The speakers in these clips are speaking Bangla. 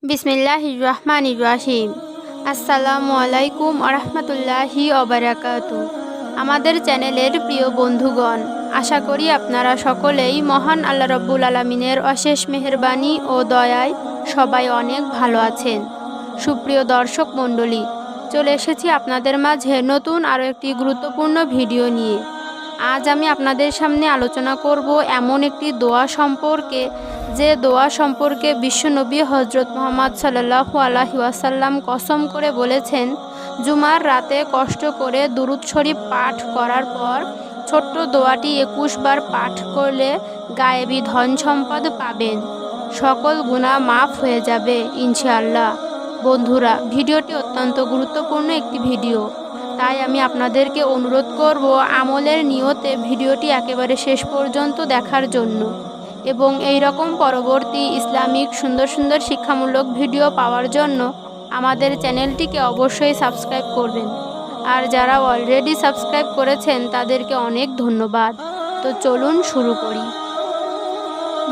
বিসমিল্লাহির রহমানির রহিম। আসসালামু আলাইকুম আরহামতুল্লাহি ওবারাকাতু। আমাদের চ্যানেলের প্রিয় বন্ধুগণ, আশা করি আপনারা সকলেই মহান আল্লাহ রব্বুল আলামিনের অশেষ মেহেরবানি ও দয়ায় সবাই অনেক ভালো আছেন। সুপ্রিয় দর্শক মণ্ডলী, চলে এসেছি আপনাদের মাঝে নতুন আরও একটি গুরুত্বপূর্ণ ভিডিও নিয়ে। আজ আমি আপনাদের সামনে আলোচনা করব এমন একটি দোয়া সম্পর্কে, যে দোয়া সম্পর্কে বিশ্বনবী হজরত মুহাম্মদ সাল্লাল্লাহু আলাইহি ওয়াসাল্লাম কসম করে বলেছেন, জুমার রাতে কষ্ট করে দুরূদ শরীফ পাঠ করার পর ছোট্ট দোয়াটি 21 বার পাঠ করলে গায়েবী ধন সম্পদ পাবেন, সকল গুনাহ মাফ হয়ে যাবে ইনশাআল্লাহ। বন্ধুরা, ভিডিওটি অত্যন্ত গুরুত্বপূর্ণ একটি ভিডিও, তাই আমি আপনাদেরকে অনুরোধ করব আমলের নিয়তে ভিডিওটি একেবারে শেষ পর্যন্ত দেখার জন্য, এবং এই রকম পরবর্তী ইসলামিক সুন্দর সুন্দর শিক্ষামূলক ভিডিও পাওয়ার জন্য আমাদের চ্যানেলটিকে অবশ্যই সাবস্ক্রাইব করবেন। আর যারা অলরেডি সাবস্ক্রাইব করেছেন তাদেরকে অনেক ধন্যবাদ। তো চলুন শুরু করি।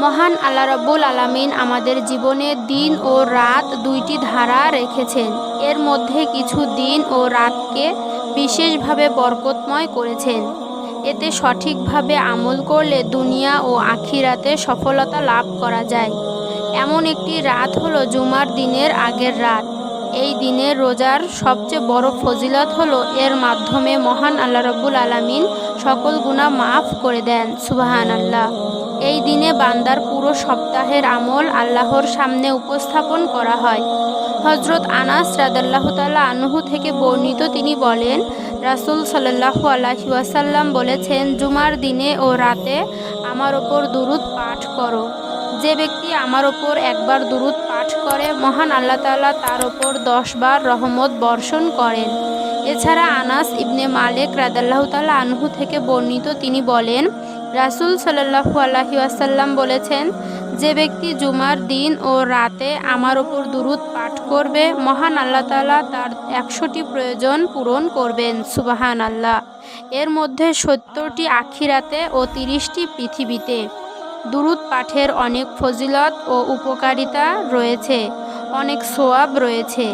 মহান আল্লাহ রাব্বুল আলামিন আমাদের জীবনে দিন ও রাত দুইটি ধারা রেখেছেন। এর মধ্যে কিছু দিন ও রাতকে বিশেষভাবে বরকতময় করেছেন। এতে সঠিকভাবে আমল করলে দুনিয়া ও আখিরাতে সফলতা লাভ করা যায়। এমন একটি রাত হলো জুমার দিনের আগের রাত। এই দিনের রোজার সবচেয়ে বড় ফজিলত হলো এর মাধ্যমে মহান আল্লাহ রাব্বুল আলামিন সকল গুনাহ মাফ করে দেন। সুবহানাল্লাহ। এই দিনে বান্দার পুরো সপ্তাহের আমল আল্লাহর সামনে উপস্থাপন করা হয়। হযরত আনাস রাদিয়াল্লাহু তাআলা আনহু থেকে বর্ণিত, তিনি বলেন, রাসূল সাল্লাল্লাহু আলাইহি ওয়াসাল্লাম বলেছেন, জুমার দিনে ও রাতে আমার ওপর দুরূদ পাঠ করো। যে ব্যক্তি আমার ওপর একবার দুরূদ পাঠ করে, মহান আল্লাহ তাআলা তার ওপর 10 বার রহমত বর্ষণ করেন। এছাড়া আনাস ইবনে মালিক রাদিয়াল্লাহু তাআলা আনহু থেকে বর্ণিত, তিনি বলেন, রাসূল সাল্লাল্লাহু আলাইহি ওয়াসাল্লাম বলেছেন, যে ব্যক্তি জুমার দিন ও রাতে আমার ওপর দুরূদ পাঠ করবে, মহান আল্লাহ তাআলা তার 100টি প্রয়োজন পূরণ করবেন। সুবহানাল্লাহ। এর মধ্যে 70টি আখিরাতে ও 30টি পৃথিবীতে। দুরূদ পাঠের অনেক ফজিলত ও উপকারিতা রয়েছে, অনেক সওয়াব রয়েছে।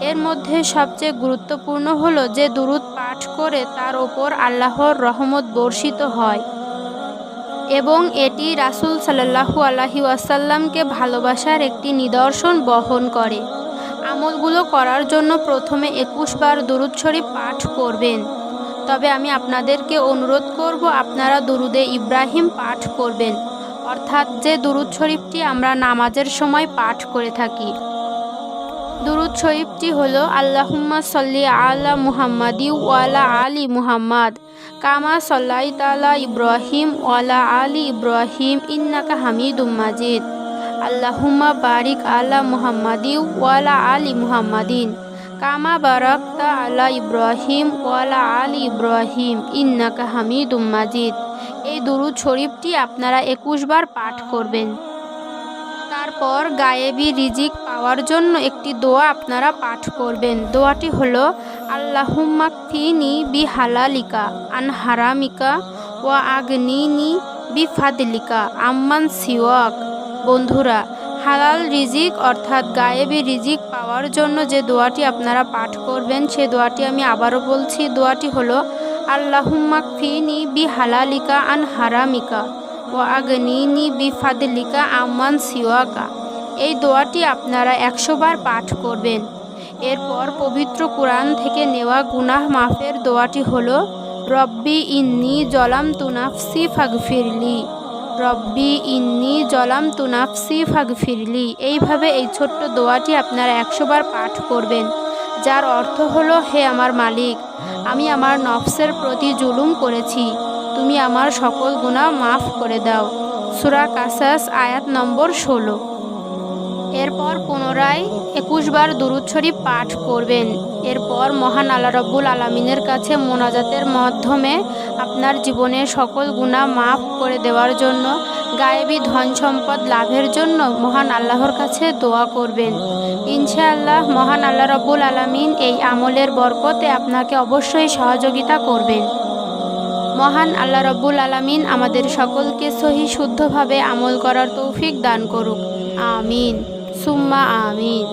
এর মধ্যে সবচেয়ে গুরুত্বপূর্ণ হলো যে দুরূদ পাঠ করে তার ওপর আল্লাহর রহমত বর্ষিত হয়, এবং এটি রাসূল সাল্লাল্লাহু আলাইহি ওয়াসাল্লামকে ভালোবাসার একটি নিদর্শন বহন করে। আমলগুলো করার জন্য প্রথমে 21 বার দুরূদ শরীফ পাঠ করবেন। তবে আমি আপনাদেরকে অনুরোধ করব আপনারা দুরূদে ইব্রাহিম পাঠ করবেন, অর্থাৎ যে দুরূদ শরীফটি আমরা নামাজের সময় পাঠ করে থাকি। দুরূদ শরীফটি হলো, আল্লাহুম্মা সাল্লি আলা মুহাম্মাদি ওয়া আলা আলি মুহাম্মাদ কামা সাল্লাইতা আলা ইব্রাহিম ওয়া আলা আলি ইব্রাহিম ইন্নাকা হামিদুম মাজিদ। আল্লাহুম্মা বারিক আলা মুহাম্মাদি ওয়া আলা আলি মুহাম্মাদিন কামা বারাকতা আলা ইব্রাহিম ওয়া আলা আলি ইব্রাহিম ইন্নাকা হামিদুম মাজিদ। এই দুরূদ শরীফটি আপনারা 21 বার পাঠ করবেন। তারপর গায়েবী রিজিক পাওয়ার জন্য একটি দোয়া আপনারা পাঠ করবেন। দোয়াটি হলো, আল্লাহুম্মা কফিনি বিহালালিকা আন হারামিকা ওয়া আগনিনি বিফাদলিকা আম্মান সিওয়াক। বন্ধুরা, হালাল রিজিক অর্থাৎ গায়েবী রিজিক পাওয়ার জন্য যে দোয়াটি আপনারা পাঠ করবেন, সে দোয়াটি আমি আবারও বলছি। দোয়াটি হলো, আল্লাহুম্মা কফিনি বিহালালিকা আন হারামিকা ওয়া আগনিনি বিফাদলিকা আম্মান সিওয়াকা। এই দোয়াটি আপনারা 100 বার পাঠ করবেন। এরপর পবিত্র কুরআন থেকে নেওয়া গুনাহ মাফের দোয়াটি হলো, রব্বি ইন্নী জলামতু নাফসি ফাগফিরলি, রব্বি ইন্নী জলামতু নাফসি ফাগফিরলি। এইভাবে এই ছোট্ট দোয়াটি আপনারা 100 বার পাঠ করবেন, যার অর্থ হলো, হে আমার মালিক, আমি আমার নফসের প্রতি জুলুম করেছি, তুমি আমার সকল গুনাহ মাফ করে দাও। সূরা কাসাস আয়াত নম্বর 16। এরপর পুনরায় 21 বার দুরূদ শরীফ পাঠ করবেন। এরপর মহান আল্লাহ রাব্বুল আলামিনের কাছে মোনাজাতের মাধ্যমে আপনার জীবনের সকল গুনাহ মাফ করে দেওয়ার জন্য, গায়েবী ধন সম্পদ লাভের জন্য মহান আল্লাহর কাছে দোয়া করবেন। ইনশাআল্লাহ মহান আল্লাহ রাব্বুল আলামিন এই আমলের বরকতে আপনাকে অবশ্যই সহযোগিতা করবেন। মহান আল্লাহ রাব্বুল আলামিন আমাদের সকলকে সহি শুদ্ধভাবে আমল করার তৌফিক দান করুক। আমিন। সুম্মা আমিন।